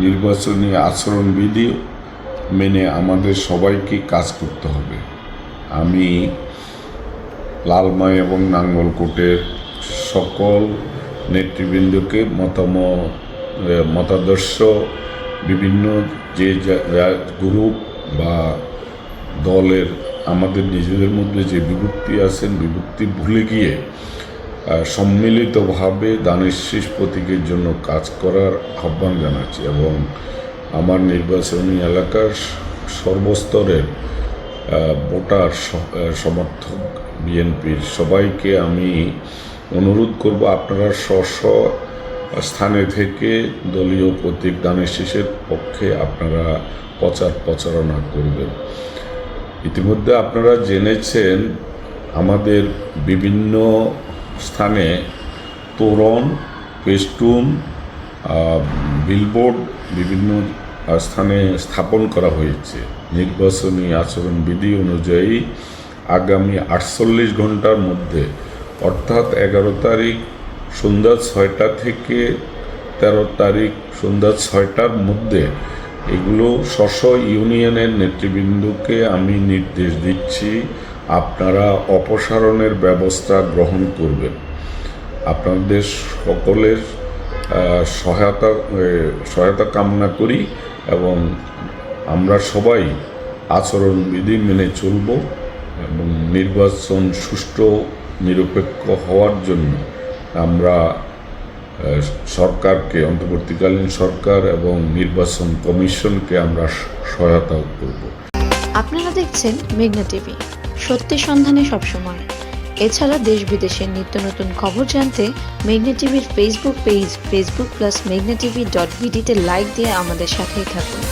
নির্বাচনী আচরণবিধি মেনে আমাদের সবাইকে কাজ করতে হবে। আমি লালমাই এবং নাঙ্গলকোটের সকল নেতৃবৃন্দকে মতাদর্শ বিভিন্ন যে গ্রুপ বা দলের আমাদের নিজেদের মধ্যে যে বিভক্তি আছেন, বিভক্তি ভুলে গিয়ে সম্মিলিতভাবে দানের শীষ প্রতীকের জন্য কাজ করার আহ্বান জানাচ্ছি এবং আমার নির্বাচনী এলাকার সর্বস্তরের ভোটার সমর্থক বিএনপির সবাইকে আমি অনুরোধ করব, আপনারা স্ব স্থানে থেকে দলীয় প্রতীক দানের শীষের পক্ষে আপনারা প্রচারণা করবেন। ইতিমধ্যে আপনারা জেনেছেন আমাদের বিভিন্ন স্থানে তোরণ, পেস্টুন, বিলবোর্ড বিভিন্ন স্থানে স্থাপন করা হয়েছে। নির্বাচনী আচরণবিধি অনুযায়ী আগামী 48 ঘন্টার মধ্যে অর্থাৎ 11 তারিখ সন্ধ্যা 6টা থেকে 13 তারিখ সন্ধ্যা 6টার মধ্যে এগুলো স্ব ইউনিয়নের নেতৃবৃন্দকে আমি নির্দেশ দিচ্ছি, আপনারা অপসারণের ব্যবস্থা গ্রহণ করবেন। আপনাদের সকলের সহায়তা কামনা করি এবং আমরা সবাই আচরণবিধি মেনে চলব এবং নির্বাচন সুষ্ঠু নিরপেক্ষ হওয়ার জন্য আমরা সরকারকে, অন্তর্বর্তীকালীন সরকার এবং নির্বাচন কমিশনকে আমরা সহায়তা করব। আপনারা দেখছেন মেঘনা টিভি, সত্যি সন্ধানে সবসময়। এছাড়া দেশ বিদেশের নিত্য নতুন খবর জানতে মেঘনা টিভির ফেসবুক পেজ facebook+meghna tv.bd তে লাইক দিয়ে আমাদের সাথেই থাকুন।